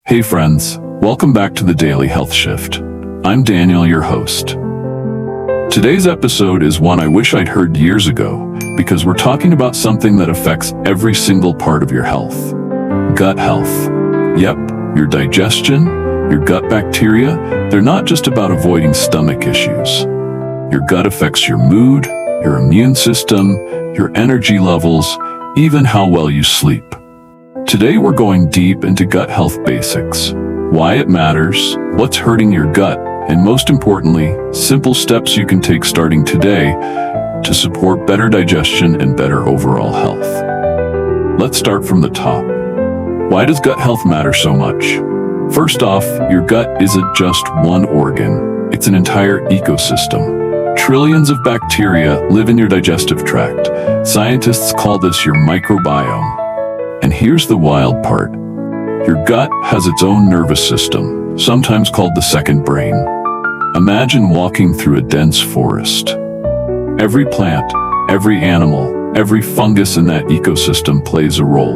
Hey friends, welcome back to the Daily Health Shift. I'm Daniel, your host. Today's episode is one I wish I'd heard years ago, because we're talking about something that affects every single part of your health. Gut health. Yep, your digestion, your gut bacteria, they're not just about avoiding stomach issues. Your gut affects your mood, your immune system, your energy levels, even how well you sleep. Today we're going deep into gut health basics, why it matters, what's hurting your gut, and most importantly, simple steps you can take starting today to support better digestion and better overall health. Let's start from the top. Why does gut health matter so much? First off, your gut isn't just one organ, it's an entire ecosystem. Trillions of bacteria live in your digestive tract. Scientists call this your microbiome. And here's the wild part. Your gut has its own nervous system, sometimes called the second brain. Imagine walking through a dense forest. Every plant, every animal, every fungus in that ecosystem plays a role.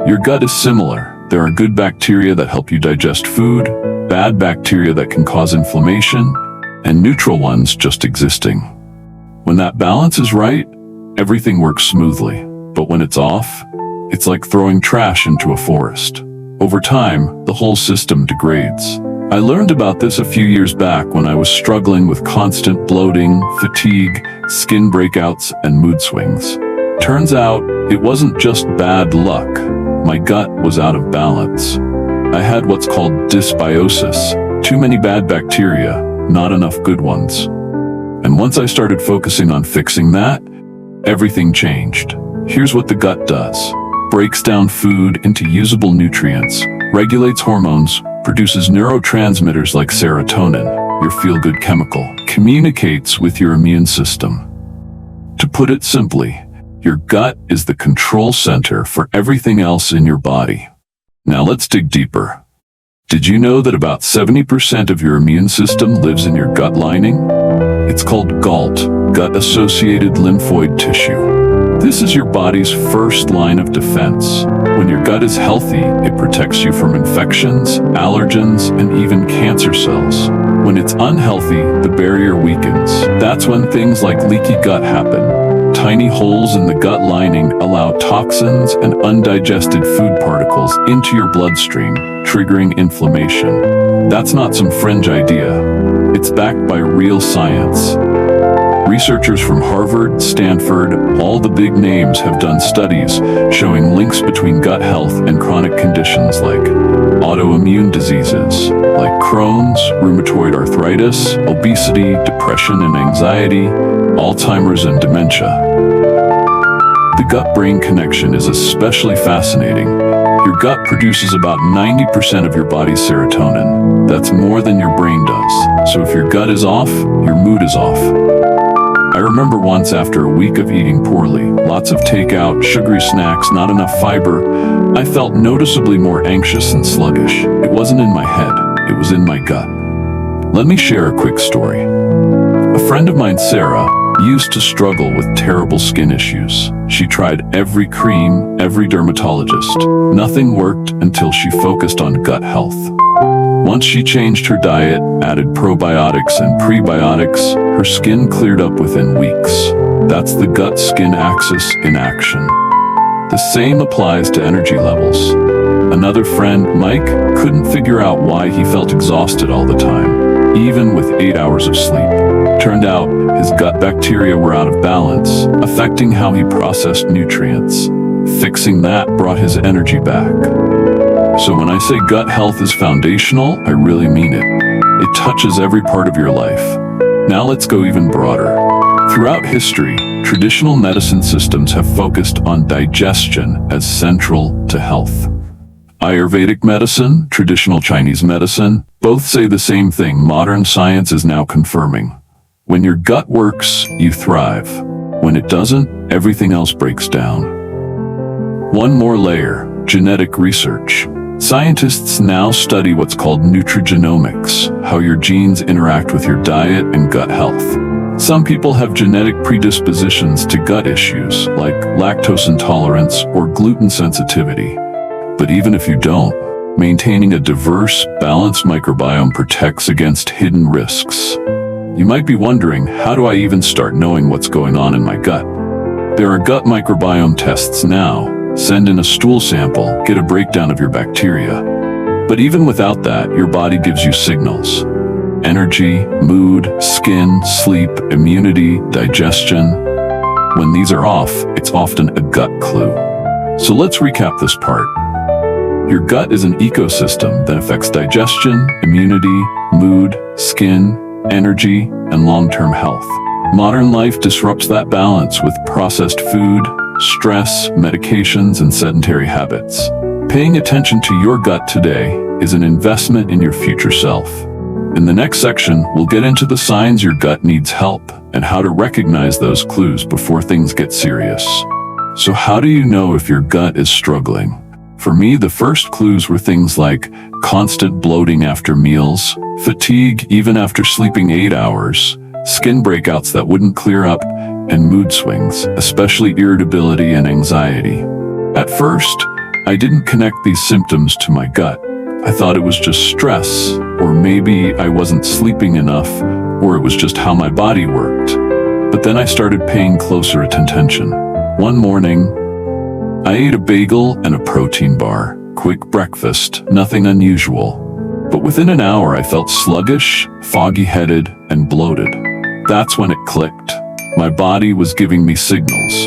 Your gut is similar. There are good bacteria that help you digest food, bad bacteria that can cause inflammation, and neutral ones just existing. When that balance is right, everything works smoothly. But when it's off, it's like throwing trash into a forest. Over time, the whole system degrades. I learned about this a few years back when I was struggling with constant bloating, fatigue, skin breakouts, and mood swings. Turns out, it wasn't just bad luck. My gut was out of balance. I had what's called dysbiosis, too many bad bacteria, not enough good ones. And once I started focusing on fixing that, everything changed. Here's what the gut does. Breaks down food into usable nutrients, regulates hormones, produces neurotransmitters like serotonin, your feel-good chemical, communicates with your immune system. To put it simply, your gut is the control center for everything else in your body. Now let's dig deeper. Did you know that about 70% of your immune system lives in your gut lining? It's called GALT, gut-associated lymphoid tissue. This is your body's first line of defense. When your gut is healthy, it protects you from infections, allergens, and even cancer cells. When it's unhealthy, the barrier weakens. That's when things like leaky gut happen. Tiny holes in the gut lining allow toxins and undigested food particles into your bloodstream, triggering inflammation. That's not some fringe idea. It's backed by real science. Researchers from Harvard, Stanford, all the big names have done studies showing links between gut health and chronic conditions like autoimmune diseases, like Crohn's, rheumatoid arthritis, obesity, depression and anxiety, Alzheimer's and dementia. The gut-brain connection is especially fascinating. Your gut produces about 90% of your body's serotonin. That's more than your brain does. So if your gut is off, your mood is off. I remember once after a week of eating poorly, lots of takeout, sugary snacks, not enough fiber, I felt noticeably more anxious and sluggish. It wasn't in my head, it was in my gut. Let me share a quick story. A friend of mine, Sarah, used to struggle with terrible skin issues. She tried every cream, every dermatologist. Nothing worked until she focused on gut health. Once she changed her diet, added probiotics and prebiotics, her skin cleared up within weeks. That's the gut-skin axis in action. The same applies to energy levels. Another friend, Mike, couldn't figure out why he felt exhausted all the time, even with 8 hours of sleep. Turned out, his gut bacteria were out of balance, affecting how he processed nutrients. Fixing that brought his energy back. So when I say gut health is foundational, I really mean it. It touches every part of your life. Now let's go even broader. Throughout history, traditional medicine systems have focused on digestion as central to health. Ayurvedic medicine, traditional Chinese medicine, both say the same thing modern science is now confirming. When your gut works, you thrive. When it doesn't, everything else breaks down. One more layer, genetic research. Scientists now study what's called nutrigenomics, how your genes interact with your diet and gut health. Some people have genetic predispositions to gut issues, like lactose intolerance or gluten sensitivity. But even if you don't, Maintaining a diverse, balanced microbiome protects against hidden risks. You might be wondering, how do I even start knowing what's going on in my gut? There are gut microbiome tests now. Send in a stool sample, get a breakdown of your bacteria. But even without that, your body gives you signals. Energy, mood, skin, sleep, immunity, digestion. When these are off, it's often a gut clue. So let's recap this part. Your gut is an ecosystem that affects digestion, immunity, mood, skin, energy, and long-term health. Modern life disrupts that balance with processed food, stress, medications, and sedentary habits. Paying attention to your gut today is an investment in your future self. In the next section, we'll get into the signs your gut needs help and how to recognize those clues before things get serious. So how do you know if your gut is struggling? For me, the first clues were things like constant bloating after meals, fatigue even after sleeping 8 hours, skin breakouts that wouldn't clear up, and mood swings, especially irritability and anxiety. At first, I didn't connect these symptoms to my gut. I thought it was just stress, or maybe I wasn't sleeping enough, or it was just how my body worked. But then I started paying closer attention. One morning, I ate a bagel and a protein bar, quick breakfast, nothing unusual. But within an hour I felt sluggish, foggy-headed, and bloated. That's when it clicked. My body was giving me signals.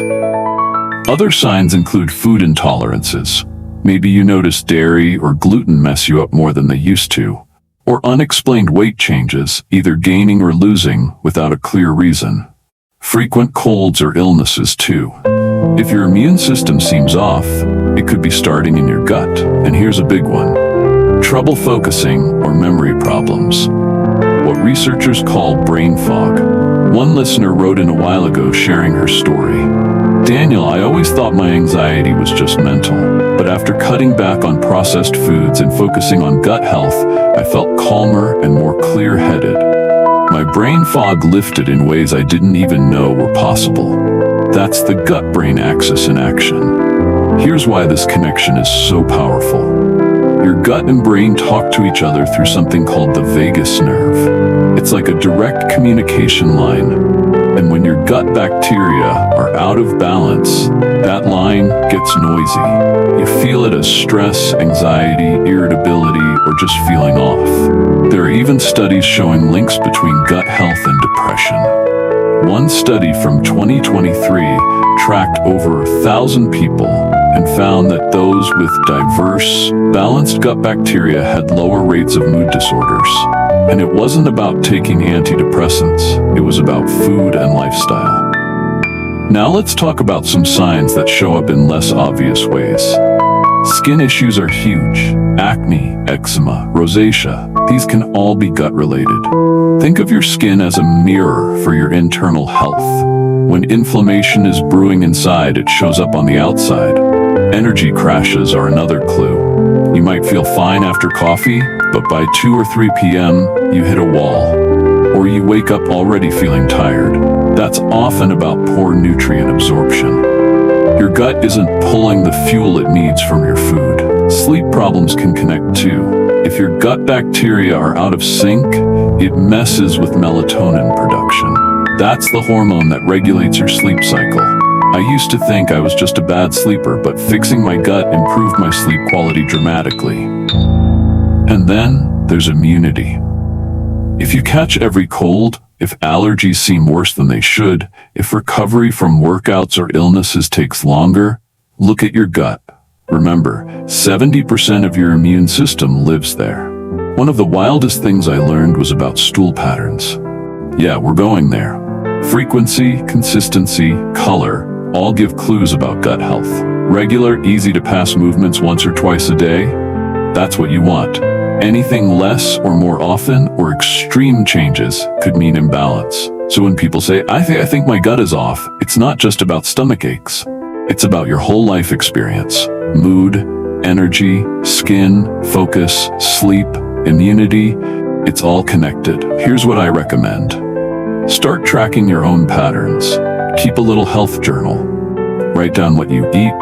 Other signs include food intolerances. Maybe you notice dairy or gluten mess you up more than they used to. Or unexplained weight changes, either gaining or losing, without a clear reason. Frequent colds or illnesses too. If your immune system seems off, it could be starting in your gut. And here's a big one: trouble focusing or memory problems. What researchers call brain fog. One listener wrote in a while ago sharing her story. Daniel, I always thought my anxiety was just mental, but after cutting back on processed foods and focusing on gut health, I felt calmer and more clear-headed. My brain fog lifted in ways I didn't even know were possible. That's the gut-brain axis in action. Here's why this connection is so powerful. Your gut and brain talk to each other through something called the vagus nerve. It's like a direct communication line. And when your gut bacteria are out of balance, that line gets noisy. You feel it as stress, anxiety, irritability, or just feeling off. There are even studies showing links between gut health and depression. One study from 2023 tracked over 1,000 people and found that those with diverse, balanced gut bacteria had lower rates of mood disorders. And it wasn't about taking antidepressants, it was about food and lifestyle. Now let's talk about some signs that show up in less obvious ways. Skin issues are huge. Acne, eczema, rosacea, these can all be gut-related. Think of your skin as a mirror for your internal health. When inflammation is brewing inside, it shows up on the outside. Energy crashes are another clue. You might feel fine after coffee, but by 2 or 3 p.m., you hit a wall. Or you wake up already feeling tired. That's often about poor nutrient absorption. Your gut isn't pulling the fuel it needs from your food. Sleep problems can connect too. If your gut bacteria are out of sync, it messes with melatonin production. That's the hormone that regulates your sleep cycle. I used to think I was just a bad sleeper, but fixing my gut improved my sleep quality dramatically. And then there's immunity. If you catch every cold, if allergies seem worse than they should, if recovery from workouts or illnesses takes longer, look at your gut. Remember, 70% of your immune system lives there. One of the wildest things I learned was about stool patterns. Yeah, we're going there. Frequency, consistency, color, all give clues about gut health. Regular, easy-to-pass movements once or twice a day, that's what you want. Anything less or more often or extreme changes could mean imbalance. So when people say, I think my gut is off, it's not just about stomach aches. It's about your whole life experience. Mood, energy, skin, focus, sleep, immunity, it's all connected. Here's what I recommend. Start tracking your own patterns. Keep a little health journal. Write down what you eat,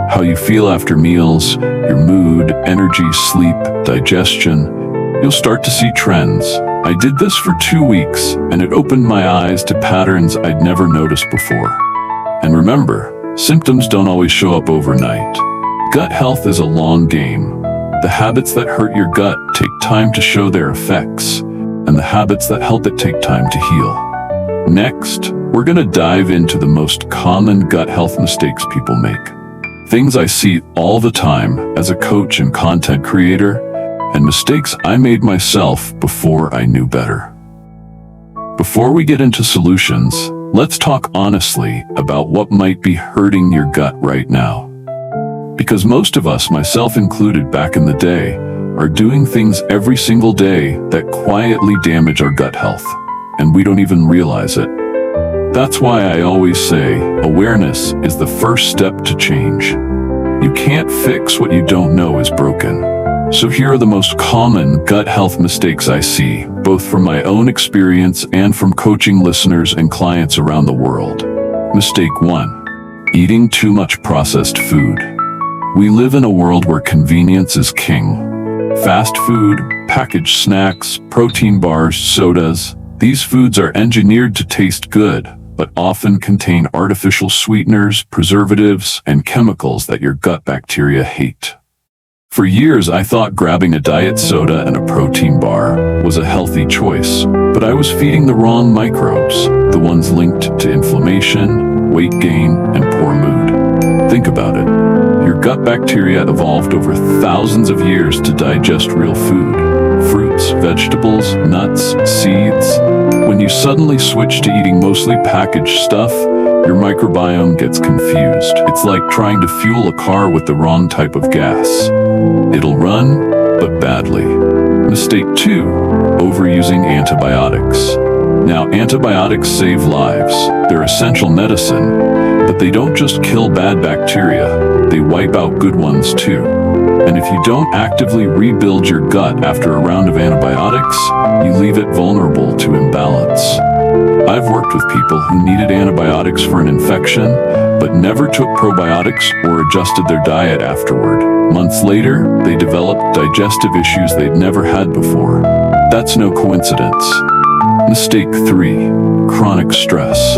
how you feel after meals, your mood, energy, sleep, digestion. You'll start to see trends. I did this for 2 weeks, and it opened my eyes to patterns I'd never noticed before. And remember, symptoms don't always show up overnight. Gut health is a long game. The habits that hurt your gut take time to show their effects, and the habits that help it take time to heal. Next, we're going to dive into the most common gut health mistakes people make. Things I see all the time as a coach and content creator, and mistakes I made myself before I knew better. Before we get into solutions, let's talk honestly about what might be hurting your gut right now. Because most of us, myself included back in the day, are doing things every single day that quietly damage our gut health, and we don't even realize it. That's why I always say, awareness is the first step to change. You can't fix what you don't know is broken. So here are the most common gut health mistakes I see, both from my own experience and from coaching listeners and clients around the world. Mistake 1. Eating too much processed food. We live in a world where convenience is king. Fast food, packaged snacks, protein bars, sodas. These foods are engineered to taste good, but often contain artificial sweeteners, preservatives, and chemicals that your gut bacteria hate. For years, I thought grabbing a diet soda and a protein bar was a healthy choice, but I was feeding the wrong microbes, the ones linked to inflammation, weight gain, and poor mood. Think about it. Your gut bacteria evolved over thousands of years to digest real food, fruits, vegetables, nuts, seeds. When you suddenly switch to eating mostly packaged stuff, your microbiome gets confused. It's like trying to fuel a car with the wrong type of gas. It'll run, but badly. Mistake 2. Overusing antibiotics. Now, antibiotics save lives. They're essential medicine, but they don't just kill bad bacteria, they wipe out good ones too. And if you don't actively rebuild your gut after a round of antibiotics, you leave it vulnerable to imbalance. I've worked with people who needed antibiotics for an infection, but never took probiotics or adjusted their diet afterward. Months later, they developed digestive issues they'd never had before. That's no coincidence. Mistake 3. Chronic stress.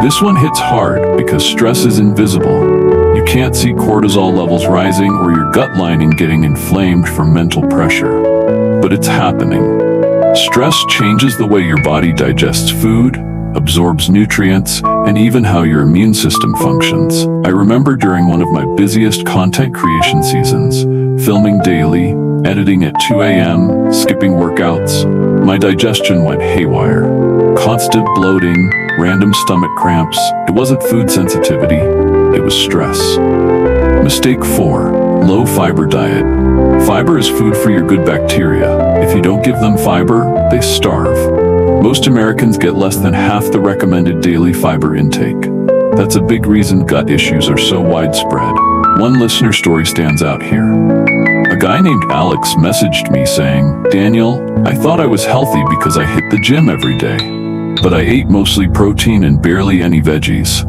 This one hits hard because stress is invisible. You can't see cortisol levels rising or your gut lining getting inflamed from mental pressure. But it's happening. Stress changes the way your body digests food, absorbs nutrients, and even how your immune system functions. I remember during one of my busiest content creation seasons, filming daily, editing at 2 a.m., skipping workouts, my digestion went haywire. Constant bloating, random stomach cramps. It wasn't food sensitivity, it was stress. Mistake 4. Low fiber diet. Fiber is food for your good bacteria. If you don't give them fiber, they starve. Most Americans get less than half the recommended daily fiber intake. That's a big reason gut issues are so widespread. One listener story stands out here. A guy named Alex messaged me saying, "Daniel, I thought I was healthy because I hit the gym every day. But I ate mostly protein and barely any veggies.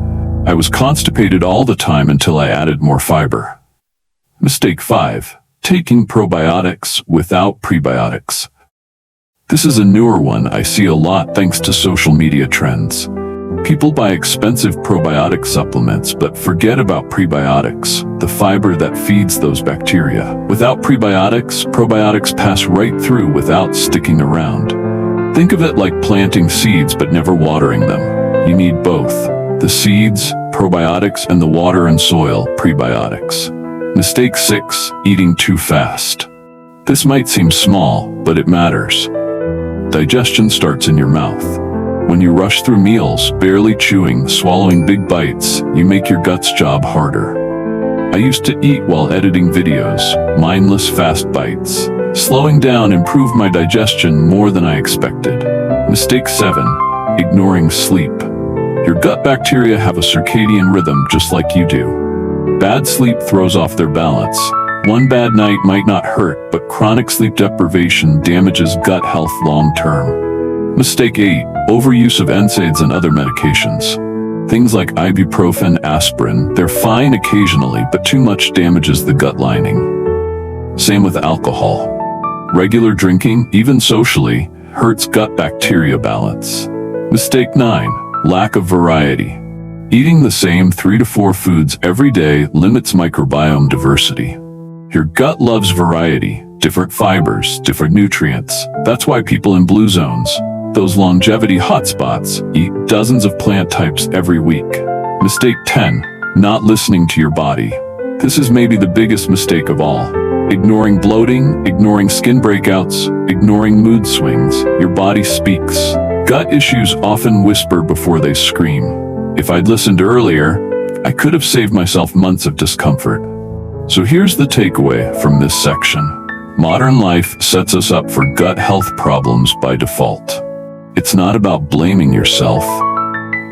I was constipated all the time until I added more fiber." Mistake 5. Taking probiotics without prebiotics. This is a newer one I see a lot thanks to social media trends. People buy expensive probiotic supplements but forget about prebiotics, the fiber that feeds those bacteria. Without prebiotics, probiotics pass right through without sticking around. Think of it like planting seeds but never watering them. You need both. The seeds, probiotics, and the water and soil, prebiotics. Mistake 6. Eating too fast. This might seem small, but it matters. Digestion starts in your mouth. When you rush through meals, barely chewing, swallowing big bites, you make your gut's job harder. I used to eat while editing videos, mindless fast bites. Slowing down improved my digestion more than I expected. Mistake 7. Ignoring sleep. Your gut bacteria have a circadian rhythm just like you do. Bad sleep throws off their balance. One bad night might not hurt, but chronic sleep deprivation damages gut health long term. Mistake 8. Overuse of NSAIDs and other medications. Things like ibuprofen, aspirin, they're fine occasionally, but too much damages the gut lining. Same with alcohol. Regular drinking, even socially, hurts gut bacteria balance. Mistake 9. Lack of variety. Eating the same 3 to 4 foods every day limits microbiome diversity. Your gut loves variety, different fibers, different nutrients. That's why people in blue zones, those longevity hotspots, eat dozens of plant types every week. Mistake 10. Not listening to your body. This is maybe the biggest mistake of all. Ignoring bloating, ignoring skin breakouts, ignoring mood swings. Your body speaks. Gut issues often whisper before they scream. If I'd listened earlier, I could have saved myself months of discomfort. So here's the takeaway from this section. Modern life sets us up for gut health problems by default. It's not about blaming yourself.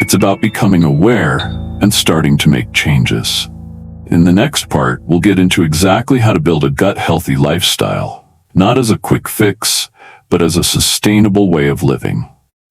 It's about becoming aware and starting to make changes. In the next part, we'll get into exactly how to build a gut-healthy lifestyle, not as a quick fix, but as a sustainable way of living.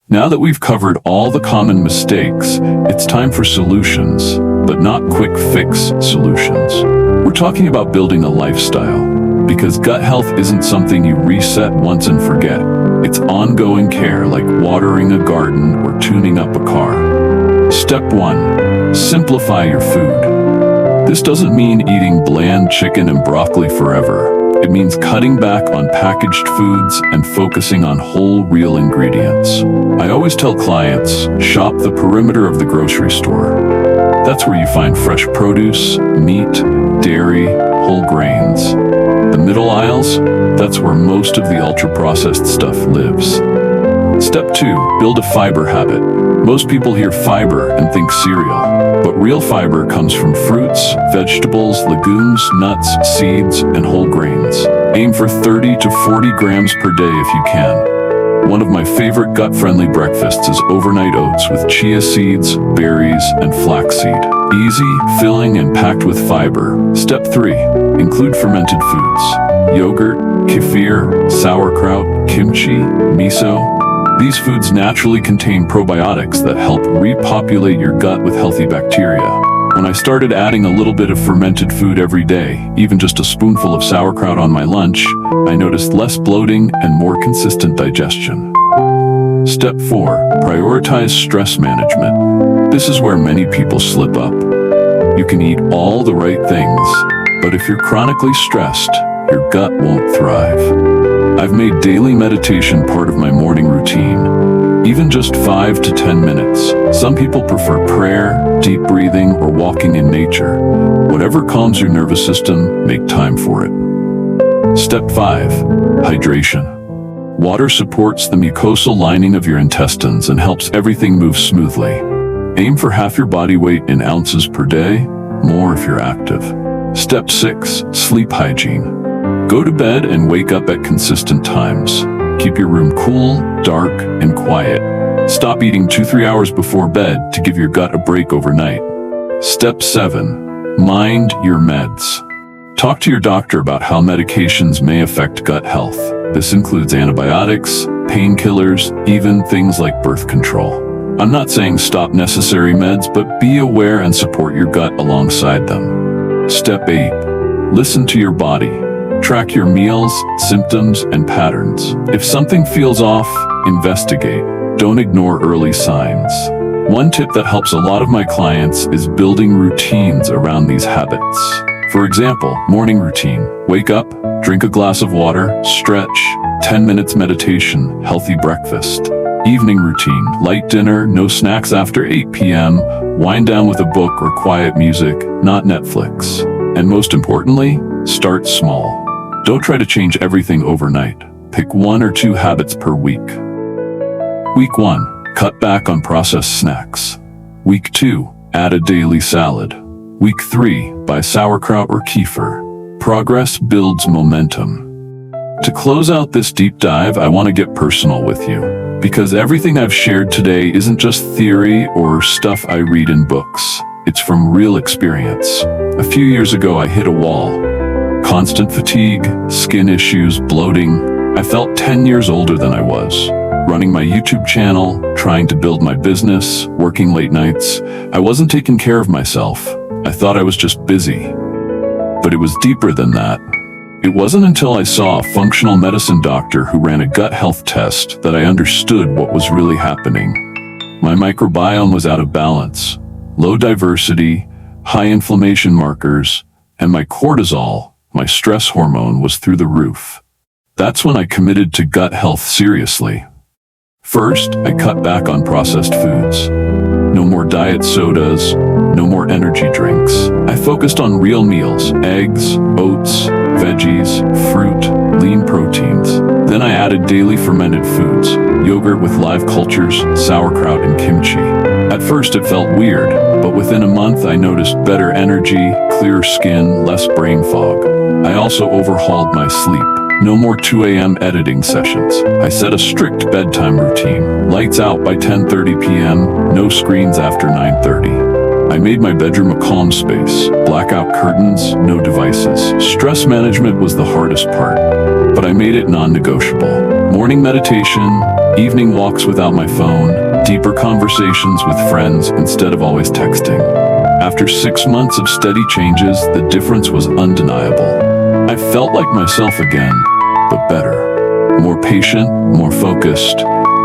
Now that we've covered all the common mistakes, it's time for solutions, but not quick fix solutions. We're talking about building a lifestyle, because gut health isn't something you reset once and forget. It's ongoing care, like watering a garden or tuning up a car. Step 1. Simplify your food. This doesn't mean eating bland chicken and broccoli forever. It means cutting back on packaged foods and focusing on whole, real ingredients. I always tell clients, shop the perimeter of the grocery store. That's where you find fresh produce, meat, dairy, whole grains. The middle aisles, that's where most of the ultra-processed stuff lives. Step 2. Build a fiber habit. Most people hear fiber and think cereal, but real fiber comes from fruits, vegetables, legumes, nuts, seeds, and whole grains. Aim for 30 to 40 grams per day if you can. One of my favorite gut-friendly breakfasts is overnight oats with chia seeds, berries, and flaxseed. Easy, filling, and packed with fiber. Step 3. Include fermented foods. Yogurt, kefir, sauerkraut, kimchi, miso. These foods naturally contain probiotics that help repopulate your gut with healthy bacteria. When I started adding a little bit of fermented food every day, even just a spoonful of sauerkraut on my lunch, I noticed less bloating and more consistent digestion. Step 4. Prioritize stress management. This is where many people slip up. You can eat all the right things, but if you're chronically stressed, your gut won't thrive. I've made daily meditation part of my morning routine, even just 5 to 10 minutes. Some people prefer prayer, deep breathing, or walking in nature. Whatever calms your nervous system, make time for it. Step 5. Hydration. Water supports the mucosal lining of your intestines and helps everything move smoothly. Aim for half your body weight in ounces per day, more if you're active. Step 6. Sleep hygiene. Go to bed and wake up at consistent times. Keep your room cool, dark, and quiet. Stop eating 2-3 hours before bed to give your gut a break overnight. Step 7. Mind your meds. Talk to your doctor about how medications may affect gut health. This includes antibiotics, painkillers, even things like birth control. I'm not saying stop necessary meds, but be aware and support your gut alongside them. Step 8. Listen to your body. Track your meals, symptoms, and patterns. If something feels off, investigate. Don't ignore early signs. One tip that helps a lot of my clients is building routines around these habits. For example, morning routine. Wake up, drink a glass of water, stretch, 10 minutes meditation, healthy breakfast. Evening routine. Light dinner, no snacks after 8 p.m., wind down with a book or quiet music, not Netflix. And most importantly, start small. Don't try to change everything overnight. Pick 1 or 2 habits per week. Week 1. Cut back on processed snacks. Week 2. Add a daily salad. Week 3. Buy sauerkraut or kefir. Progress builds momentum. To close out this deep dive, I want to get personal with you, because everything I've shared today isn't just theory or stuff I read in books. It's from real experience. A few years ago, I hit a wall. Constant fatigue, skin issues, bloating. I felt 10 years older than I was. running my YouTube channel, trying to build my business, working late nights. I wasn't taking care of myself. I thought I was just busy. But it was deeper than that. It wasn't until I saw a functional medicine doctor who ran a gut health test that I understood what was really happening. My microbiome was out of balance, low diversity, high inflammation markers, and my cortisol, my stress hormone, was through the roof. That's when I committed to gut health seriously. First, I cut back on processed foods. No more diet sodas, no more energy drinks. I focused on real meals, eggs, oats, veggies, fruit, lean proteins. Then I added daily fermented foods, yogurt with live cultures, sauerkraut, and kimchi. At first it felt weird, but within a month I noticed better energy, clearer skin, less brain fog. I also overhauled my sleep. No more 2 a.m. editing sessions. I set a strict bedtime routine. Lights out by 10:30 p.m., no screens after 9:30. I made my bedroom a calm space. Blackout curtains, no devices. Stress management was the hardest part, but I made it non-negotiable. Morning meditation, evening walks without my phone, deeper conversations with friends instead of always texting. After 6 months of steady changes, the difference was undeniable. I felt like myself again, but better. More patient, more focused,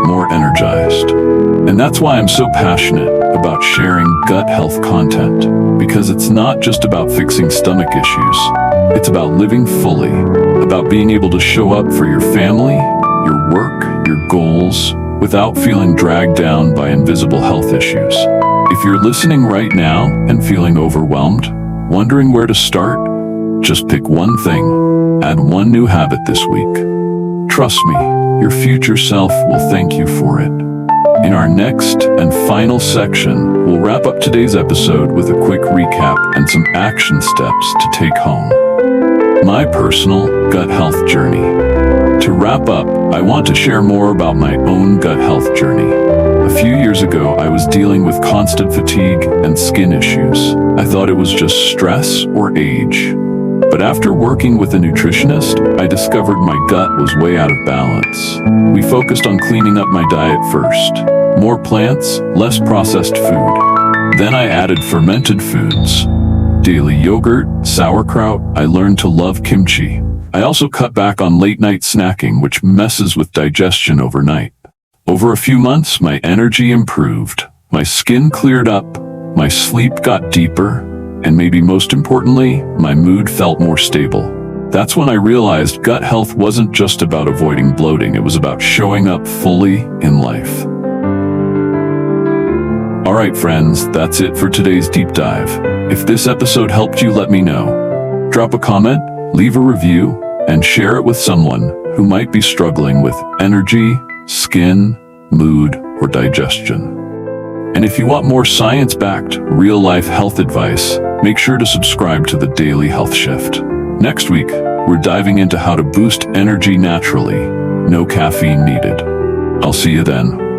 more energized. And that's why I'm so passionate about sharing gut health content, because it's not just about fixing stomach issues. It's about living fully, about being able to show up for your family, your work, your goals, without feeling dragged down by invisible health issues. If you're listening right now and feeling overwhelmed, wondering where to start, just pick one thing, add one new habit this week. Trust me, your future self will thank you for it. In our next and final section, we'll wrap up today's episode with a quick recap and some action steps to take home. My personal gut health journey. To wrap up, I want to share more about my own gut health journey. A few years ago, I was dealing with constant fatigue and skin issues. I thought it was just stress or age. But after working with a nutritionist, I discovered my gut was way out of balance. We focused on cleaning up my diet first. More plants, less processed food. Then I added fermented foods. Daily yogurt, sauerkraut. I learned to love kimchi. I also cut back on late-night snacking, which messes with digestion overnight. Over a few months, my energy improved. My skin cleared up. My sleep got deeper. And maybe most importantly, my mood felt more stable. That's when I realized gut health wasn't just about avoiding bloating, it was about showing up fully in life. Alright friends, that's it for today's deep dive. If this episode helped you, let me know. Drop a comment, leave a review, and share it with someone who might be struggling with energy, skin, mood, or digestion. And if you want more science-backed, real-life health advice, make sure to subscribe to the Daily Health Shift. Next week, we're diving into how to boost energy naturally. No caffeine needed. I'll see you then.